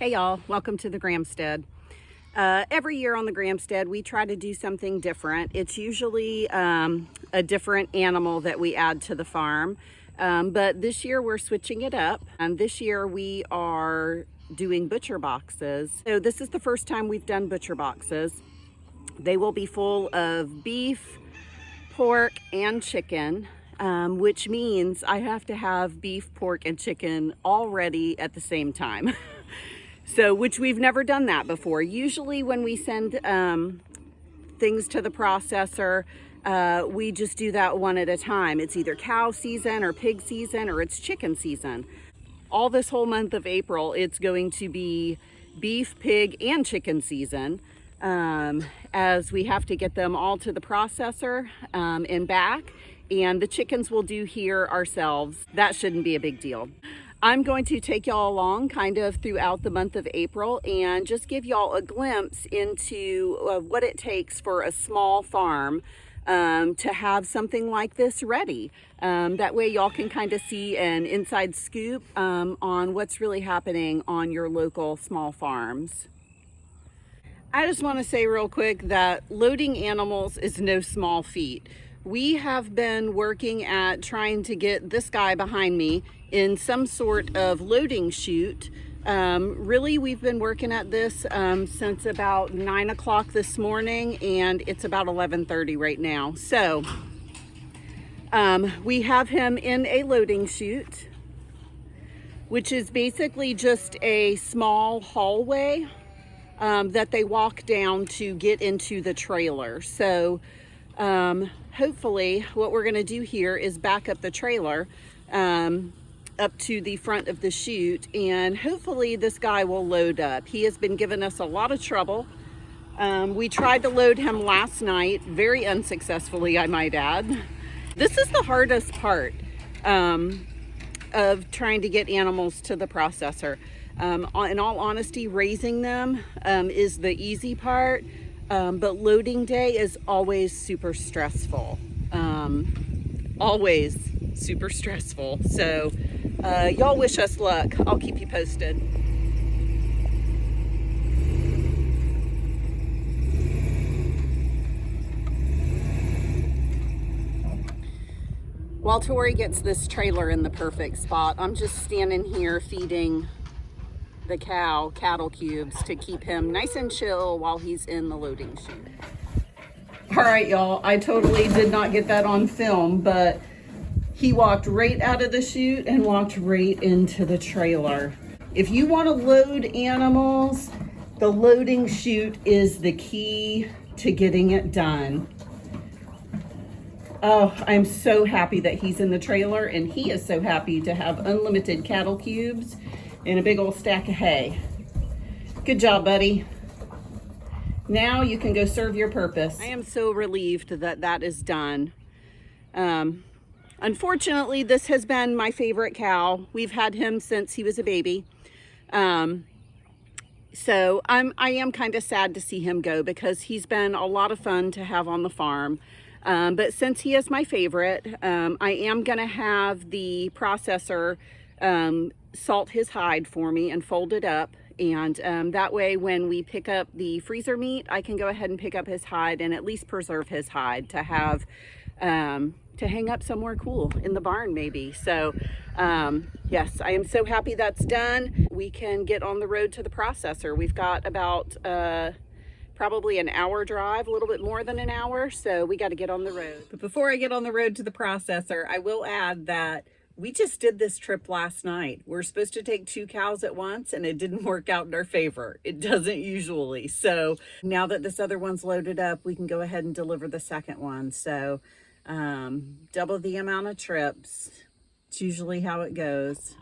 Hey y'all, welcome to the Grahamstead. Every year on the Grahamstead, we try to do something different. It's usually a different animal that we add to the farm, but this year we're switching it up. This year we are doing butcher boxes. So this is the first time we've done butcher boxes. They will be full of beef, pork, and chicken. Which means I have to have beef, pork, and chicken all ready at the same time. So, which we've never done that before. Usually when we send things to the processor, we just do that one at a time. It's either cow season or pig season or it's chicken season. All this whole month of April, it's going to be beef, pig, and chicken season, as we have to get them all to the processor and back. And the chickens we'll do here ourselves. That shouldn't be a big deal. I'm going to take y'all along kind of throughout the month of April and just give y'all a glimpse into what it takes for a small farm to have something like this ready. That way y'all can kind of see an inside scoop on what's really happening on your local small farms. I just want to say real quick that loading animals is no small feat. We have been working at trying to get this guy behind me in some sort of loading chute. Really, we've been working at this since about 9 o'clock this morning, and it's about 11:30 right now. So we have him in a loading chute, which is basically just a small hallway that they walk down to get into the trailer. So hopefully what we're going to do here is back up the trailer up to the front of the chute, and hopefully this guy will load up. He has been giving us a lot of trouble. We tried to load him last night, very unsuccessfully, I might add. This is the hardest part of trying to get animals to the processor. In all honesty, raising them is the easy part. But loading day is always super stressful. Always super stressful. So y'all wish us luck. I'll keep you posted. While Tori gets this trailer in the perfect spot, I'm just standing here feeding the cattle cubes to keep him nice and chill while he's in the loading chute. All right, y'all, I totally did not get that on film, but he walked right out of the chute and walked right into the trailer. If you want to load animals, the loading chute is the key to getting it done. Oh, I'm so happy that he's in the trailer, and he is so happy to have unlimited cattle cubes and a big old stack of hay. Good job, buddy. Now you can go serve your purpose. I am so relieved that that is done. Unfortunately, this has been my favorite cow. We've had him since he was a baby. So I am kind of sad to see him go because he's been a lot of fun to have on the farm. But since he is my favorite, I am gonna have the processor salt his hide for me and fold it up, and that way when we pick up the freezer meat, I can go ahead and pick up his hide and at least preserve his hide to have to hang up somewhere cool in the barn maybe. So yes, I am so happy that's done. We can get on the road to the processor. We've got about probably an hour drive, a little bit more than an hour, so we got to get on the road. But before I get on the road to the processor, I will add that we just did this trip last night. We're supposed to take 2 cows at once, and it didn't work out in our favor. It doesn't usually. So now that this other one's loaded up, we can go ahead and deliver the second one. So double the amount of trips. It's usually how it goes.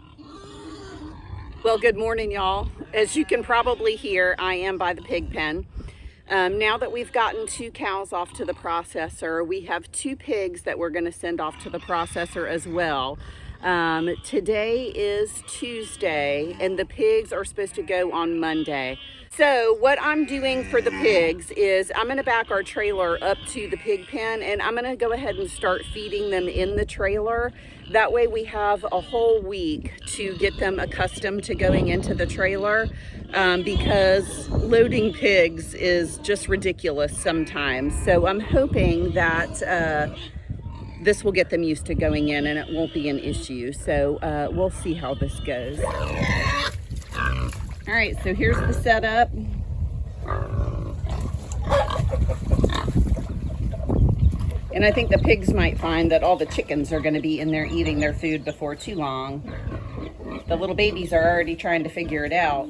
Well, good morning, y'all. As you can probably hear, I am by the pig pen. Now that we've gotten 2 cows off to the processor, we have 2 pigs that we're going to send off to the processor as well. Today is Tuesday, and the pigs are supposed to go on Monday. So what I'm doing for the pigs is I'm going to back our trailer up to the pig pen, and I'm going to go ahead and start feeding them in the trailer That way we have a whole week to get them accustomed to going into the trailer, because loading pigs is just ridiculous sometimes. So I'm hoping that this will get them used to going in and it won't be an issue. So we'll see how this goes. All right, so here's the setup. And I think the pigs might find that all the chickens are going to be in there eating their food before too long. The little babies are already trying to figure it out.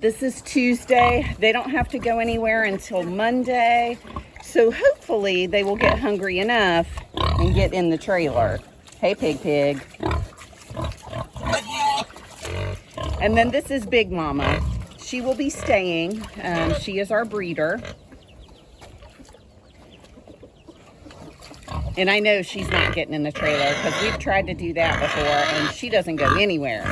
This is Tuesday. They don't have to go anywhere until Monday. So hopefully they will get hungry enough and get in the trailer. Hey, pig. And then this is Big Mama. She will be staying. She is our breeder. And I know she's not getting in the trailer because we've tried to do that before and she doesn't go anywhere.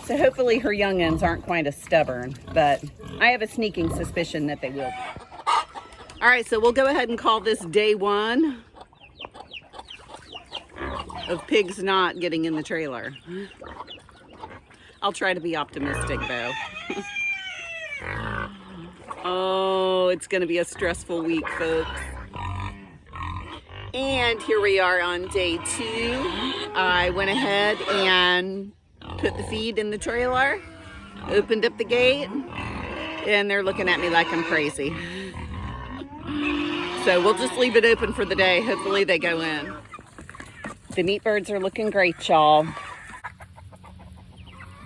So hopefully her young'uns aren't quite as stubborn, but I have a sneaking suspicion that they will be. All right, so we'll go ahead and call this day 1 of pigs not getting in the trailer. I'll try to be optimistic though. Oh, it's gonna be a stressful week, folks. And here we are on day 2. I went ahead and put the feed in the trailer, opened up the gate, and they're looking at me like I'm crazy. So we'll just leave it open for the day. Hopefully they go in. The meat birds are looking great, y'all.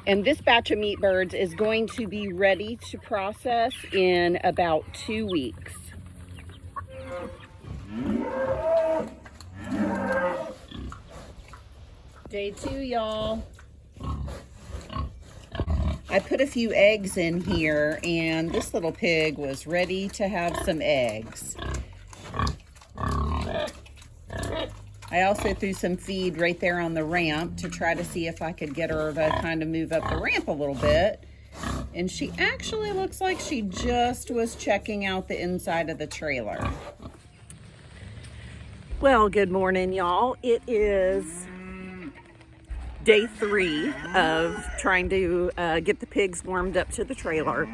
And this batch of meat birds is going to be ready to process in about 2 weeks. Day 2, y'all. I put a few eggs in here and this little pig was ready to have some eggs. I also threw some feed right there on the ramp to try to see if I could get her to kind of move up the ramp a little bit. And she actually looks like she just was checking out the inside of the trailer. Well, good morning, y'all. It is day 3 of trying to get the pigs warmed up to the trailer.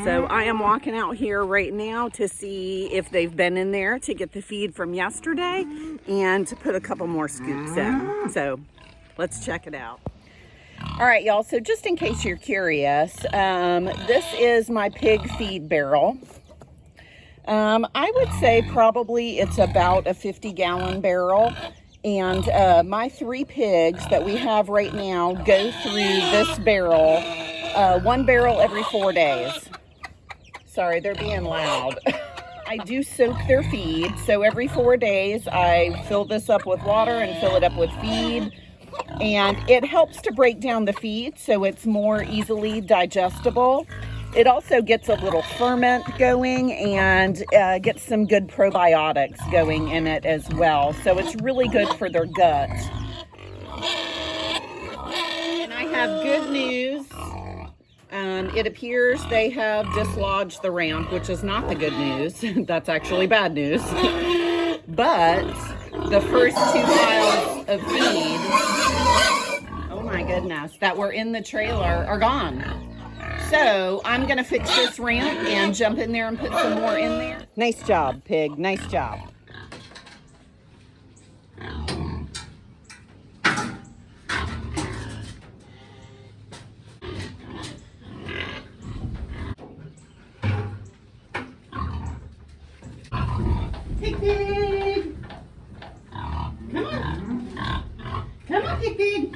So I am walking out here right now to see if they've been in there to get the feed from yesterday and to put a couple more scoops in. So let's check it out. All right, y'all, so just in case you're curious, this is my pig feed barrel. I would say probably it's about a 50-gallon barrel. And my 3 pigs that we have right now go through this barrel, 1 barrel every 4 days. Sorry, they're being loud. I do soak their feed, so every 4 days I fill this up with water and fill it up with feed. And it helps to break down the feed so it's more easily digestible. It also gets a little ferment going and gets some good probiotics going in it as well. So it's really good for their gut. And I have good news. It appears they have dislodged the ramp, which is not the good news. That's actually bad news. But the first 2 piles of feed, oh my goodness, that were in the trailer are gone. So I'm gonna fix this ramp and jump in there and put some more in there. Nice job, pig, nice job. Pig, pig. Come on. Come on, pig, pig.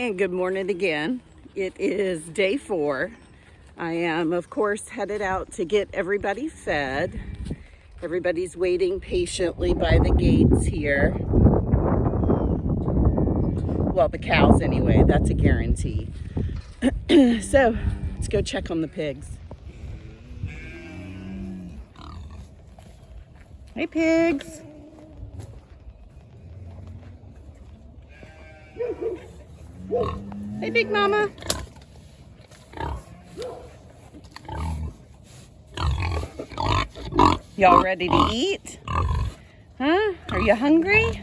And good morning again. It is day 4. I am, of course, headed out to get everybody fed. Everybody's waiting patiently by the gates here. Well, the cows anyway, that's a guarantee. So, let's go check on the pigs. Hey, pigs. Hey, Big Mama. Y'all ready to eat? Huh? Are you hungry?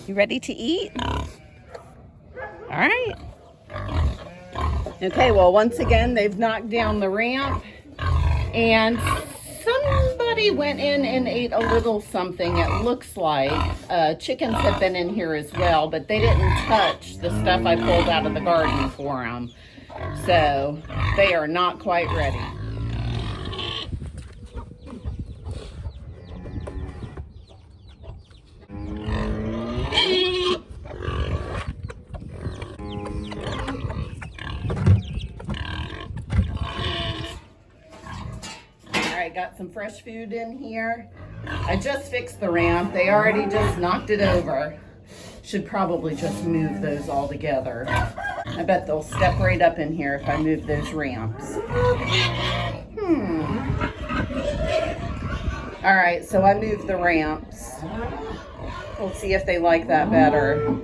You ready to eat? All right. Okay, well, once again, they've knocked down the ramp, and somebody went in and ate a little something, it looks like. Chickens have been in here as well, but they didn't touch the stuff I pulled out of the garden for them. So they are not quite ready. Got some fresh food in here. I just fixed the ramp. They already just knocked it over. Should probably just move those all together. I bet they'll step right up in here if I move those ramps. All right, so I moved the ramps. We'll see if they like that better.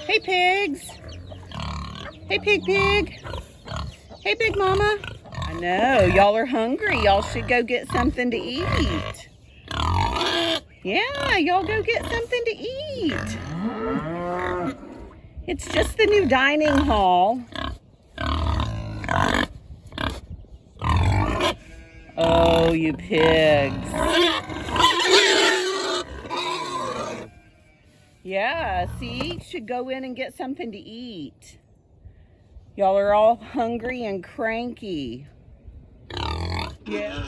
Hey, pigs. Hey, Pig. Hey, Big Mama. I know, y'all are hungry. Y'all should go get something to eat. Yeah, y'all go get something to eat. It's just the new dining hall. Oh, you pigs. Yeah, see, should go in and get something to eat. Y'all are all hungry and cranky. Yeah.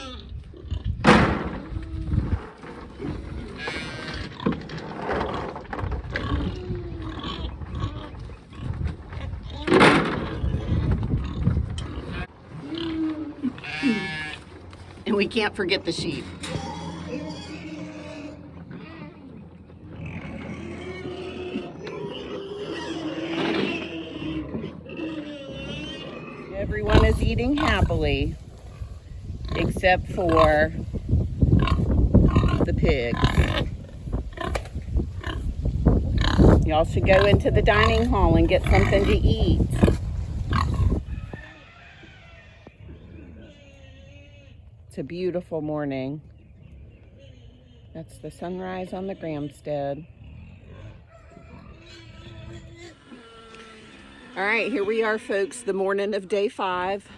And we can't forget the sheep. Everyone is eating happily, except for the pigs. Y'all should go into the dining hall and get something to eat. It's a beautiful morning. That's the sunrise on the Grahamstead. All right, here we are, folks, the morning of day 5.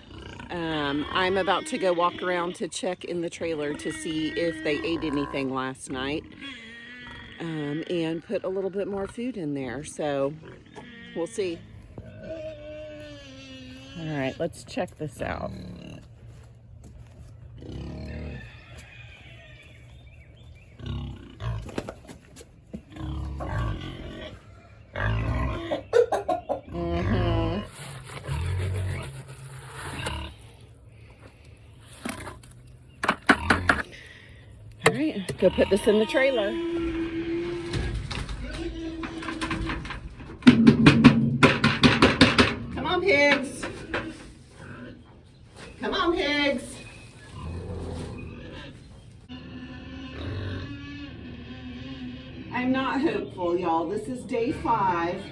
I'm about to go walk around to check in the trailer to see if they ate anything last night, and put a little bit more food in there. So we'll see. All right, let's check this out. All right, go put this in the trailer. Come on, pigs. Come on, pigs. I'm not hopeful, y'all. This is day 5.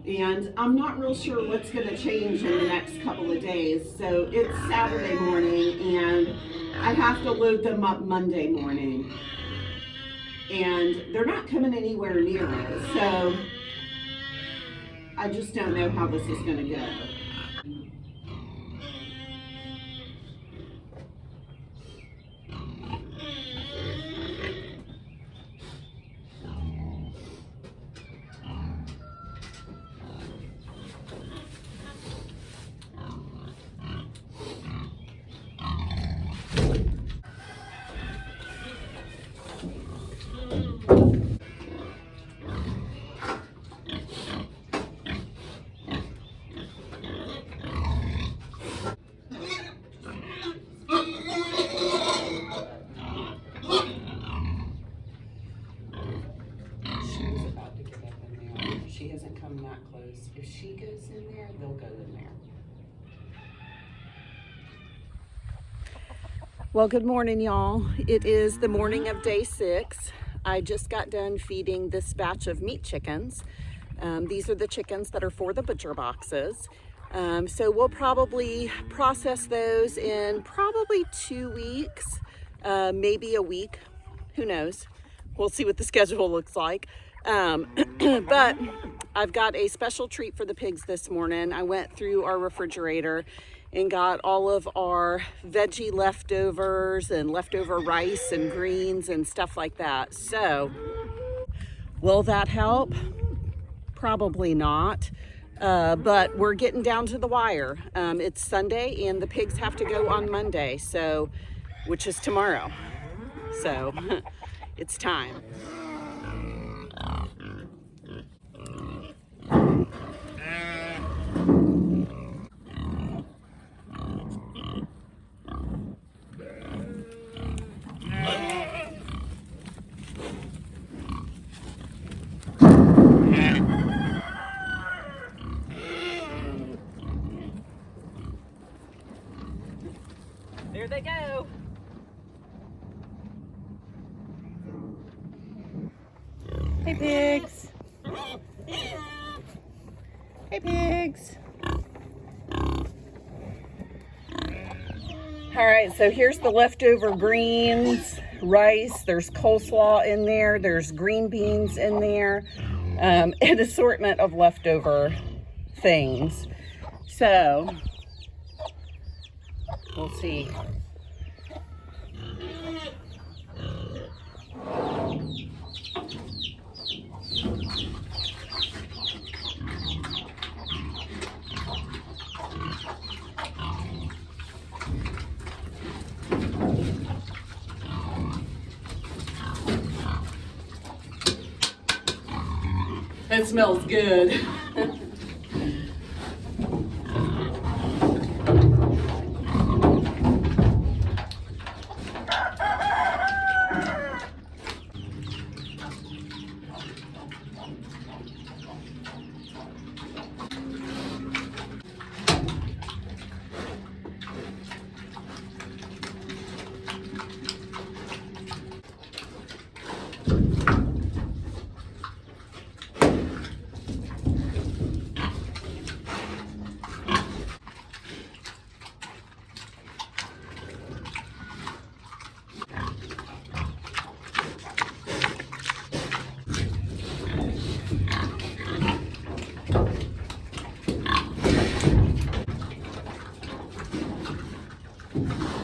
And I'm not real sure what's going to change in the next couple of days. So it's Saturday morning, and I have to load them up Monday morning. And they're not coming anywhere near it. So I just don't know how this is going to go. She hasn't come that close. If she goes in there, they'll go in there. Well, good morning, y'all. It is the morning of day 6. I just got done feeding this batch of meat chickens. These are the chickens that are for the butcher boxes. So we'll probably process those in probably 2 weeks, maybe a week. Who knows? We'll see what the schedule looks like. But I've got a special treat for the pigs this morning. I went through our refrigerator and got all of our veggie leftovers and leftover rice and greens and stuff like that. So will that help? Probably not. But we're getting down to the wire. It's Sunday and the pigs have to go on Monday, so, which is tomorrow. So it's time. There they go. Hey pigs. Hey pigs. All right, so here's the leftover greens, rice, there's coleslaw in there, there's green beans in there, an assortment of leftover things. So we'll see. It smells good.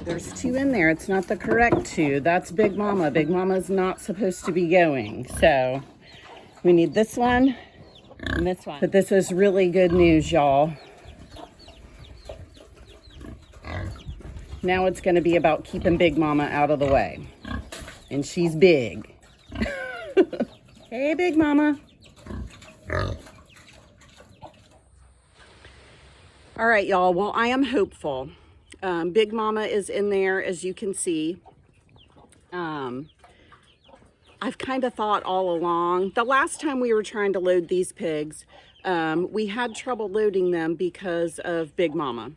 There's 2 in there. It's not the correct 2. That's Big Mama. Big Mama's not supposed to be going. So we need this one and this one. But this is really good news, y'all. Now it's going to be about keeping Big Mama out of the way. And she's big. Hey, Big Mama. All right, y'all. Well, I am hopeful. Big Mama is in there, as you can see. I've kind of thought all along, the last time we were trying to load these pigs, we had trouble loading them because of Big Mama.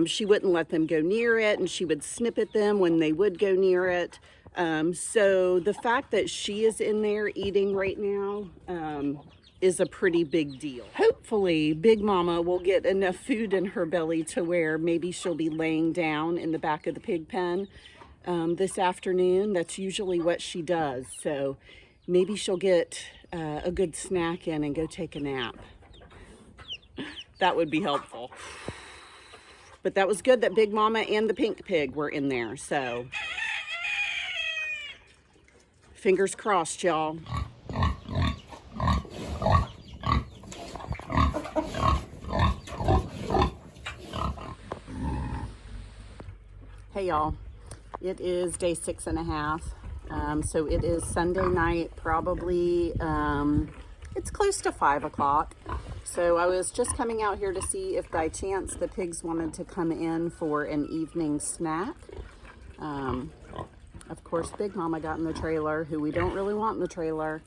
She wouldn't let them go near it, and she would snip at them when they would go near it. So the fact that she is in there eating right now is a pretty big deal. Hopefully Big Mama will get enough food in her belly to where maybe she'll be laying down in the back of the pig pen this afternoon. That's usually what she does. So maybe she'll get a good snack in and go take a nap. That would be helpful. But that was good that Big Mama and the pink pig were in there. So fingers crossed, y'all. Hey y'all, it is day 6.5. So it is Sunday night, probably, it's close to 5 o'clock. So I was just coming out here to see if by chance the pigs wanted to come in for an evening snack. Of course, Big Mama got in the trailer, who we don't really want in the trailer.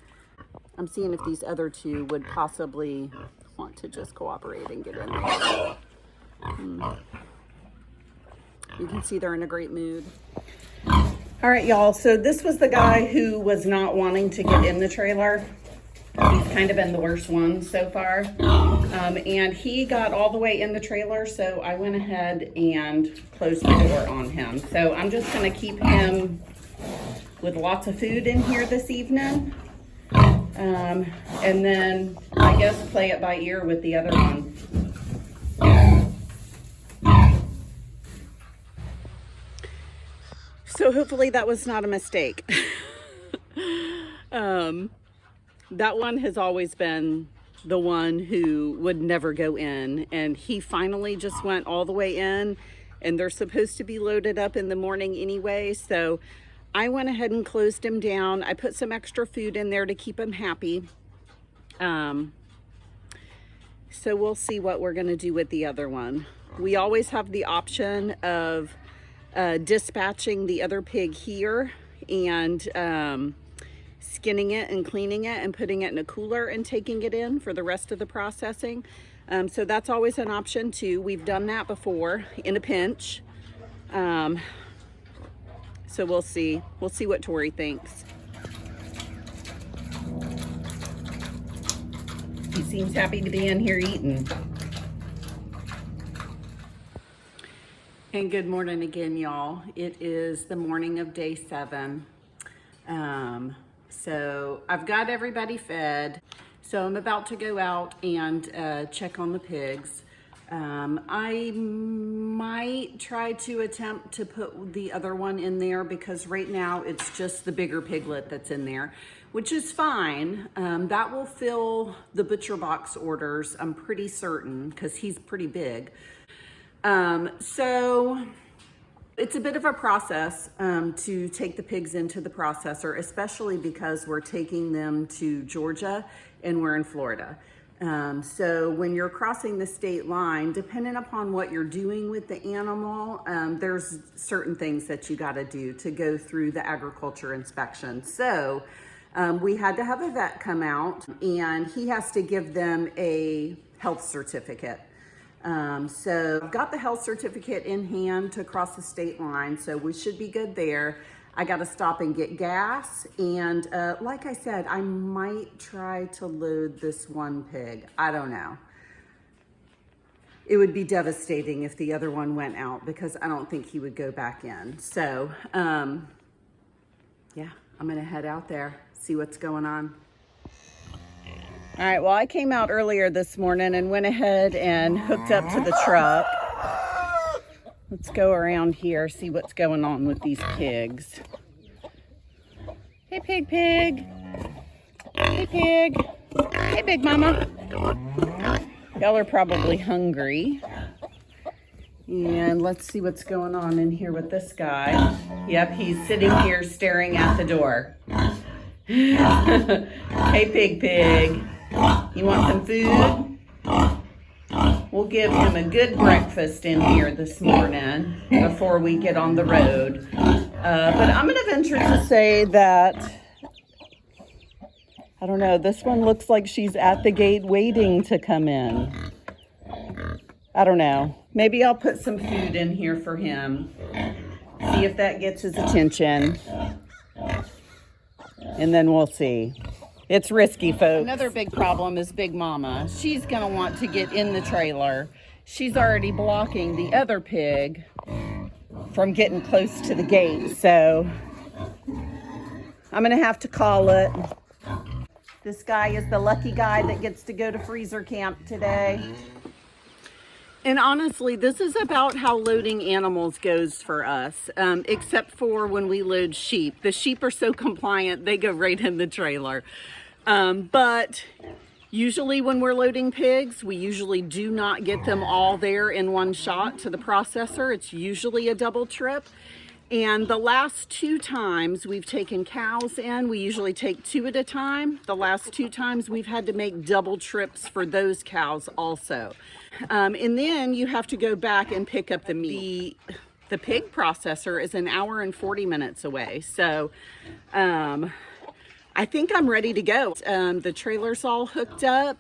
I'm seeing if these other two would possibly want to just cooperate and get in there. You can see they're in a great mood. All right, y'all, so this was the guy who was not wanting to get in the trailer. He's kind of been the worst one so far. And he got all the way in the trailer, so I went ahead and closed the door on him. So I'm just gonna keep him with lots of food in here this evening. And then I guess play it by ear with the other one. So hopefully that was not a mistake. That one has always been the one who would never go in, and he finally just went all the way in, and they're supposed to be loaded up in the morning anyway, so I went ahead and closed him down. I put some extra food in there to keep him happy. So we'll see what we're gonna do with the other one. We always have the option of dispatching the other pig here and skinning it and cleaning it and putting it in a cooler and taking it in for the rest of the processing. So that's always an option too. We've done that before in a pinch. So we'll see what Tori thinks. He seems happy to be in here eating. And good morning again, y'all. It is the morning of day 7. So I've got everybody fed. So I'm about to go out and check on the pigs. I might try to attempt to put the other one in there because right now it's just the bigger piglet that's in there, which is fine. That will fill the butcher box orders, I'm pretty certain, because he's pretty big. So it's a bit of a process to take the pigs into the processor, especially because we're taking them to Georgia and we're in Florida. So when you're crossing the state line, depending upon what you're doing with the animal, there's certain things that you got to do to go through the agriculture inspection. So we had to have a vet come out, and he has to give them a health certificate. So I've got the health certificate in hand to cross the state line, so we should be good there. I got to stop and get gas, and like I said, I might try to load this one pig. I don't know. It would be devastating if the other one went out because I don't think he would go back in. So yeah, I'm gonna head out there, see what's going on. All right, well, I came out earlier this morning and went ahead and hooked up to the truck. Let's go around here, see what's going on with these pigs. Hey, pig. Hey, pig. Hey, big mama. Y'all are probably hungry. And let's see what's going on in here with this guy. Yep, he's sitting here staring at the door. Hey, pig. You want some food? We'll give him a good breakfast in here this morning before we get on the road. But I'm going to venture to say that, I don't know, this one looks like she's at the gate waiting to come in. I don't know. Maybe I'll put some food in here for him. See if that gets his attention. And then we'll see. It's risky, folks. Another big problem is Big Mama. She's gonna want to get in the trailer. She's already blocking the other pig from getting close to the gate, so I'm gonna have to call it. This guy is the lucky guy that gets to go to freezer camp today. And honestly, this is about how loading animals goes for us, except for when we load sheep. The sheep are so compliant, they go right in the trailer. But usually when we're loading pigs, we usually do not get them all there in one shot to the processor. It's usually a double trip. And the last 2 times we've taken cows in, we usually take 2 at a time. The last 2 times we've had to make double trips for those cows also. And then you have to go back and pick up the meat. The pig processor is 1 hour and 40 minutes away. So I think I'm ready to go. The trailer's all hooked up.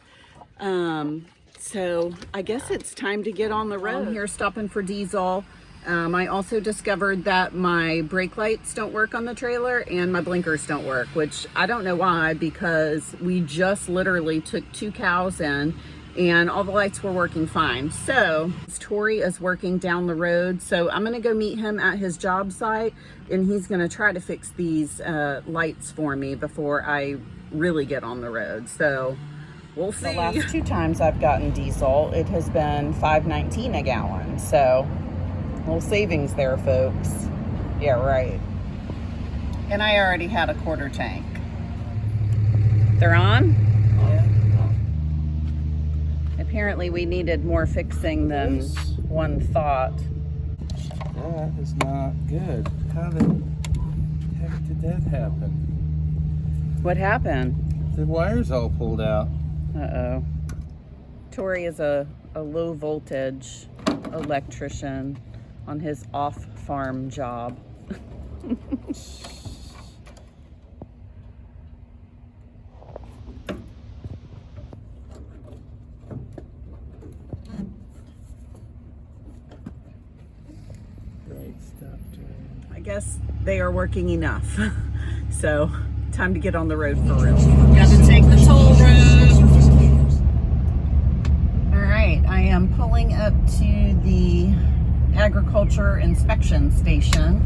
So I guess it's time to get on the road. I'm here stopping for diesel. I also discovered that my brake lights don't work on the trailer and my blinkers don't work, which I don't know why, because we just literally took 2 cows in and all the lights were working fine. So Tori is working down the road, so I'm gonna go meet him at his job site and he's gonna try to fix these lights for me before I really get on the road. So we'll see. The last 2 times I've gotten diesel, it has been $5.19 a gallon. So, little savings there, folks. Yeah, right. And I already had a 1/4 tank. They're on? Yeah. Apparently we needed more fixing than one thought. That is not good. How the heck did that happen? What happened? The wire's all pulled out. Uh-oh. Tori is a low voltage electrician on his off-farm job. Great stuff, Tori. I guess they are working enough. So, time to get on the road for real. Got to take the toll road. All right, I am pulling up to the agriculture inspection station.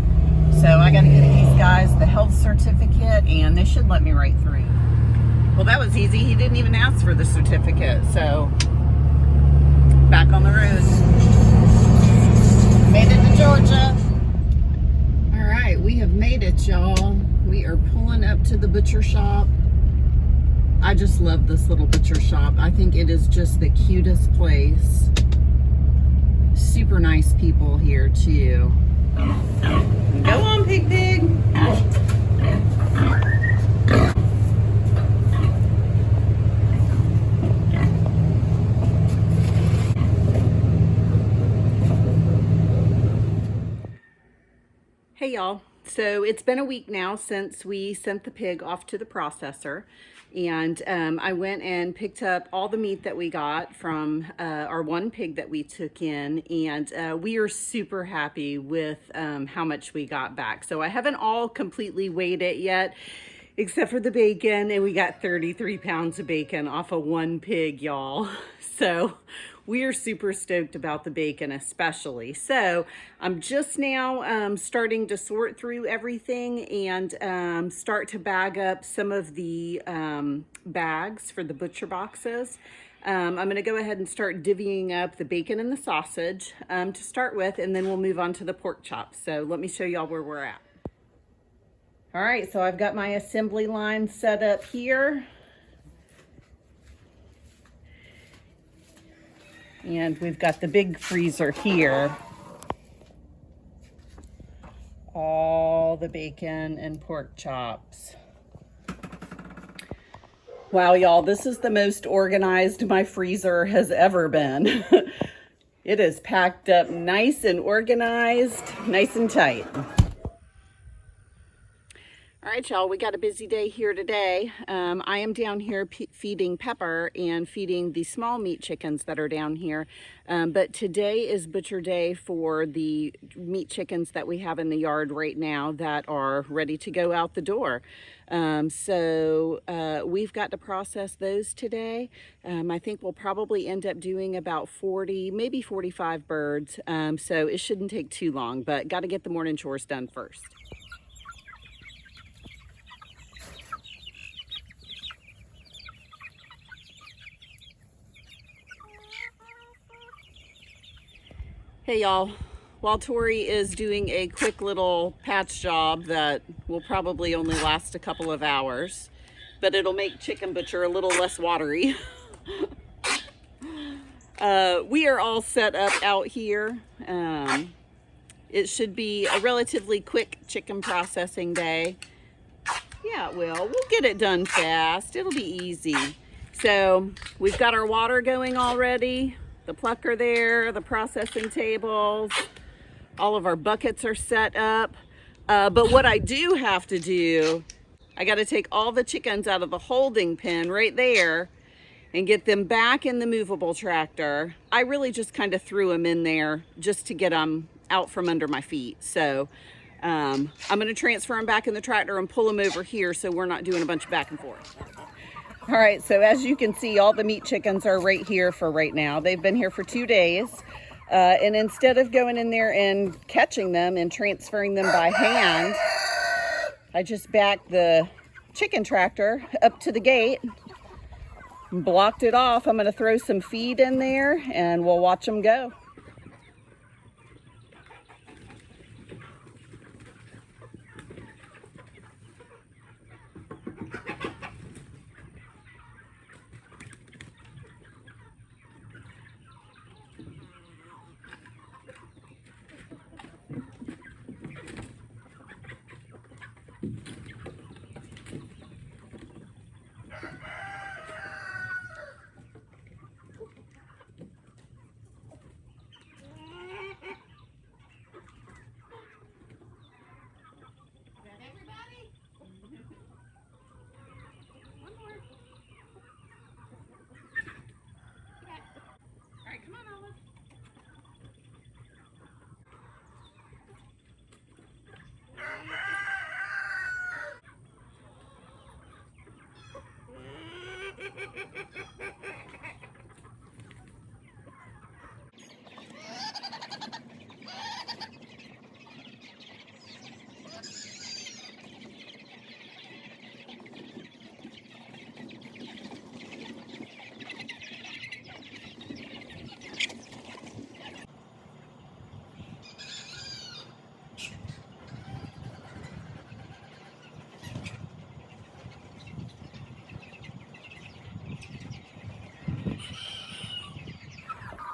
So I got to give these guys the health certificate and they should let me right through. Well, that was easy. He didn't even ask for the certificate. So back on the road. Made it to Georgia. All right, we have made it, y'all. We are pulling up to the butcher shop. I just love this little butcher shop. I think it is just the cutest place. Super nice people here too. Go on, Pig. Hey y'all. So it's been a week now since we sent the pig off to the processor. And I went and picked up all the meat that we got from our one pig that we took in, and we are super happy with how much we got back. So I haven't all completely weighed it yet, except for the bacon, and we got 33 pounds of bacon off of one pig, y'all. So we are super stoked about the bacon especially. So I'm just now starting to sort through everything and start to bag up some of the bags for the butcher boxes. I'm gonna go ahead and start divvying up the bacon and the sausage to start with, and then we'll move on to the pork chops. So let me show y'all where we're at. All right, so I've got my assembly line set up here. And we've got the big freezer here. All the bacon and pork chops. Wow, y'all, this is the most organized my freezer has ever been. It is packed up nice and organized, nice and tight. All right, y'all, we got a busy day here today. I am down here feeding Pepper and feeding the small meat chickens that are down here. But today is butcher day for the meat chickens that we have in the yard right now that are ready to go out the door. So we've got to process those today. I think we'll probably end up doing about 40, maybe 45 birds. So it shouldn't take too long, but got to get the morning chores done first. Hey y'all, while Tori is doing a quick little patch job that will probably only last a couple of hours, but it'll make Chicken Butcher a little less watery. We are all set up out here. It should be a relatively quick chicken processing day. Yeah, it will. We'll get it done fast. It'll be easy. So we've got our water going already. The plucker there, the processing tables, all of our buckets are set up. But what I do have to do, I got to take all the chickens out of the holding pen right there and get them back in the movable tractor. I really just kind of threw them in there just to get them out from under my feet. So I'm going to transfer them back in the tractor and pull them over here so we're not doing a bunch of back and forth. All right, so as you can see, all the meat chickens are right here for right now. They've been here for 2 days. And instead of going in there and catching them and transferring them by hand, I just backed the chicken tractor up to the gate, blocked it off. I'm going to throw some feed in there and we'll watch them go.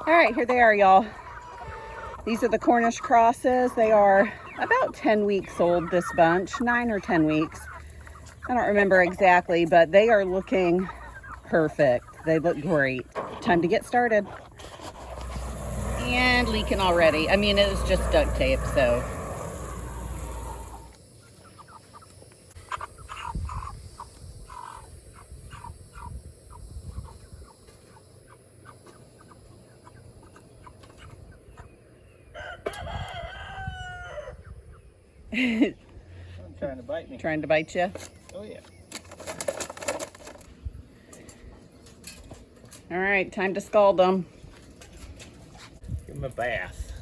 All right, here they are, y'all. These are the Cornish crosses. They are about 10 weeks old, this bunch, 9 or 10 weeks. I don't remember exactly, but they are looking perfect. They look great. Time to get started. And leaking already. I mean, it was just duct tape, so. Trying to bite me. Trying to bite you? Oh yeah. All right, time to scald them. Give him a bath.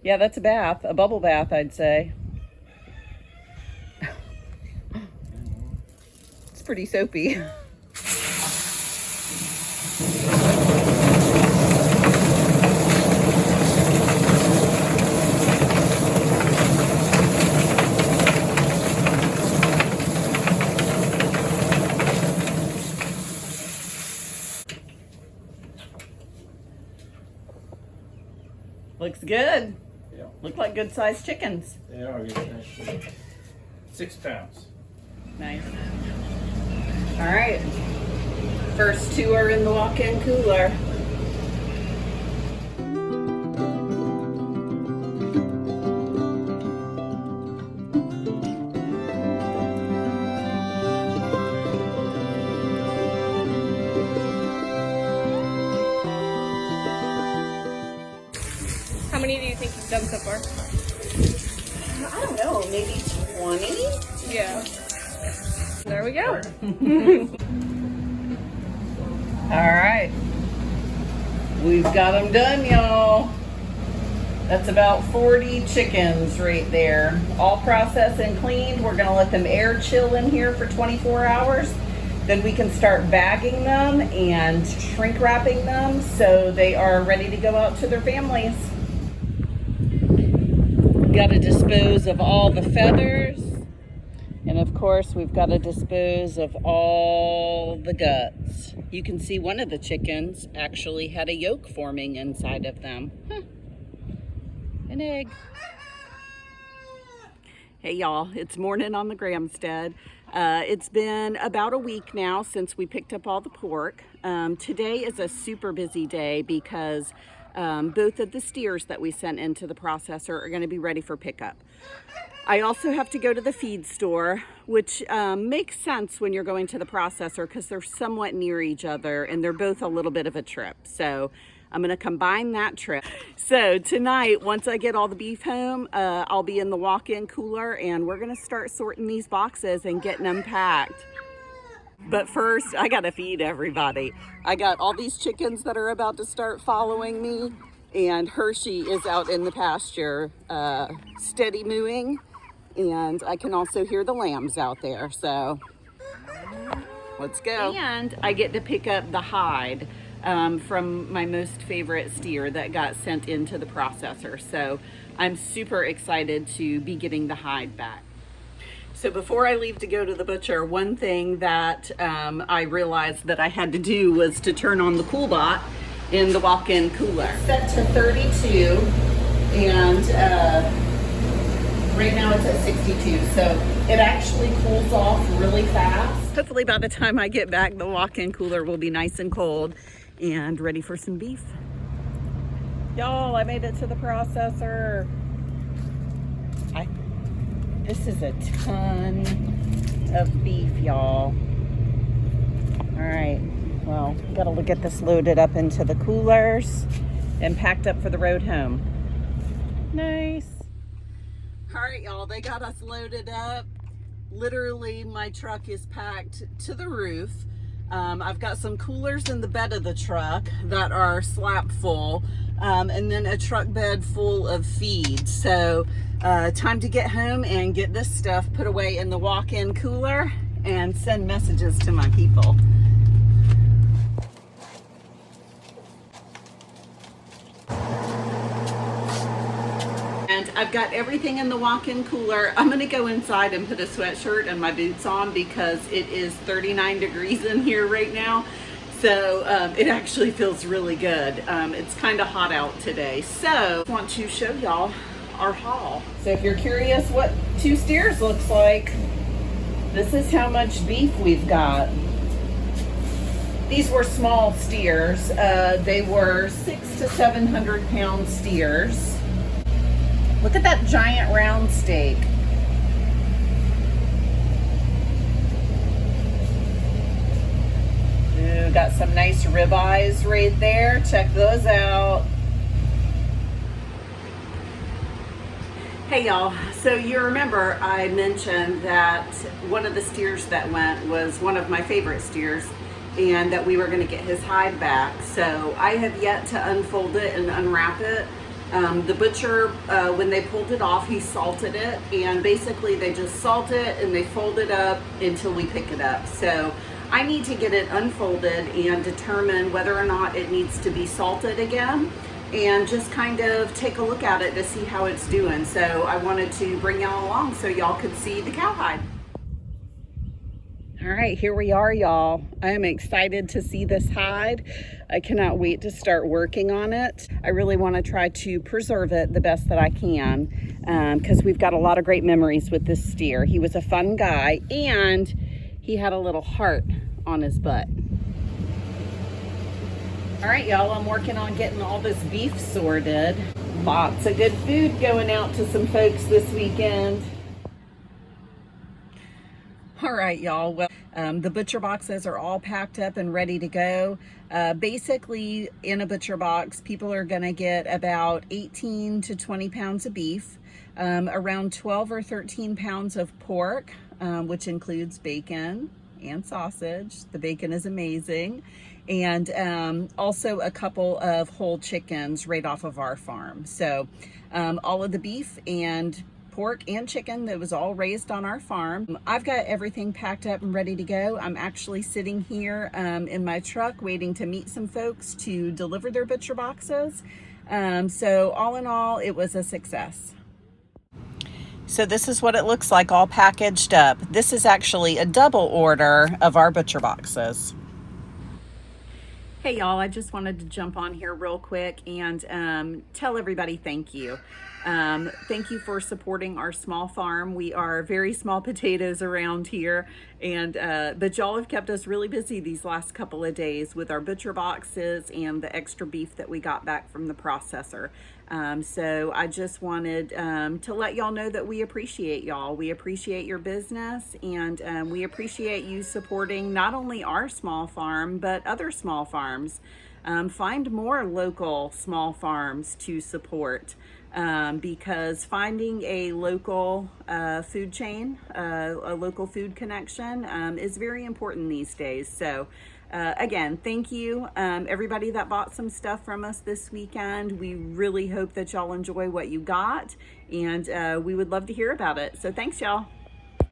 Yeah, that's a bath, a bubble bath, I'd say. It's pretty soapy. Looks good. Yeah. Look like good sized chickens. They are good. 6 pounds. Nice. All right. First 2 are in the walk-in cooler. How many do you think you've done so far? I don't know, maybe 20? Yeah. There we go. All right. We've got them done, y'all. That's about 40 chickens right there. All processed and cleaned. We're gonna let them air chill in here for 24 hours. Then we can start bagging them and shrink wrapping them so they are ready to go out to their families. Got to dispose of all the feathers. And of course, we've got to dispose of all the guts. You can see one of the chickens actually had a yolk forming inside of them. Huh. An egg. Hey y'all, it's morning on the Grahamstead. It's been about a week now since we picked up all the pork. Today is a super busy day because both of the steers that we sent into the processor are going to be ready for pickup. I also have to go to the feed store, which makes sense when you're going to the processor because they're somewhat near each other and they're both a little bit of a trip. So I'm going to combine that trip. So tonight, once I get all the beef home, I'll be in the walk-in cooler and we're going to start sorting these boxes and getting them packed. But first, I got to feed everybody. I got all these chickens that are about to start following me, and Hershey is out in the pasture steady mooing. And I can also hear the lambs out there, so let's go. And I get to pick up the hide from my most favorite steer that got sent into the processor. So I'm super excited to be getting the hide back. So before I leave to go to the butcher, one thing that I realized that I had to do was to turn on the CoolBot in the walk-in cooler. Set to 32 and right now it's at 62, so it actually cools off really fast. Hopefully by the time I get back, the walk-in cooler will be nice and cold and ready for some beef. Y'all, I made it to the processor. This is a ton of beef, y'all. All right, well, gotta get this loaded up into the coolers and packed up for the road home. Nice. All right, y'all, they got us loaded up. Literally, my truck is packed to the roof. I've got some coolers in the bed of the truck that are slap full, and then a truck bed full of feed. So time to get home and get this stuff put away in the walk-in cooler and send messages to my people. And I've got everything in the walk-in cooler. I'm gonna go inside and put a sweatshirt and my boots on because it is 39 degrees in here right now. So it actually feels really good. It's kind of hot out today. So I want to show y'all our haul. So if you're curious what 2 steers looks like, this is how much beef we've got. These were small steers. They were 600 to 700 pound steers. Look at that giant round steak. Ooh, got some nice ribeyes right there. Check those out. Hey y'all, so you remember I mentioned that one of the steers that went was one of my favorite steers and that we were gonna get his hide back. So I have yet to unfold it and unwrap it. The butcher, when they pulled it off, he salted it, and basically they just salt it and they fold it up until we pick it up. So I need to get it unfolded and determine whether or not it needs to be salted again and just kind of take a look at it to see how it's doing. So I wanted to bring y'all along so y'all could see the cowhide. All right, here we are, y'all. I am excited to see this hide. I cannot wait to start working on it. I really want to try to preserve it the best that I can because we've got a lot of great memories with this steer. He was a fun guy and he had a little heart on his butt. All right, y'all, I'm working on getting all this beef sorted. Lots of good food going out to some folks this weekend. All right, y'all. Well, the butcher boxes are all packed up and ready to go. Basically, in a butcher box, people are going to get about 18 to 20 pounds of beef, around 12 or 13 pounds of pork, which includes bacon and sausage. The bacon is amazing. And also a couple of whole chickens right off of our farm. So all of the beef and pork and chicken that was all raised on our farm. I've got everything packed up and ready to go. I'm actually sitting here in my truck waiting to meet some folks to deliver their butcher boxes. So all in all, it was a success. So this is what it looks like all packaged up. This is actually a double order of our butcher boxes. Hey y'all, I just wanted to jump on here real quick and tell everybody thank you. Thank you for supporting our small farm. We are very small potatoes around here, and but y'all have kept us really busy these last couple of days with our butcher boxes and the extra beef that we got back from the processor. So I just wanted to let y'all know that we appreciate y'all. We appreciate your business, and we appreciate you supporting not only our small farm, but other small farms. Find more local small farms to support. Because finding a local food chain, a local food connection is very important these days. So again, thank you everybody that bought some stuff from us this weekend. We really hope that y'all enjoy what you got, and we would love to hear about it. So thanks y'all.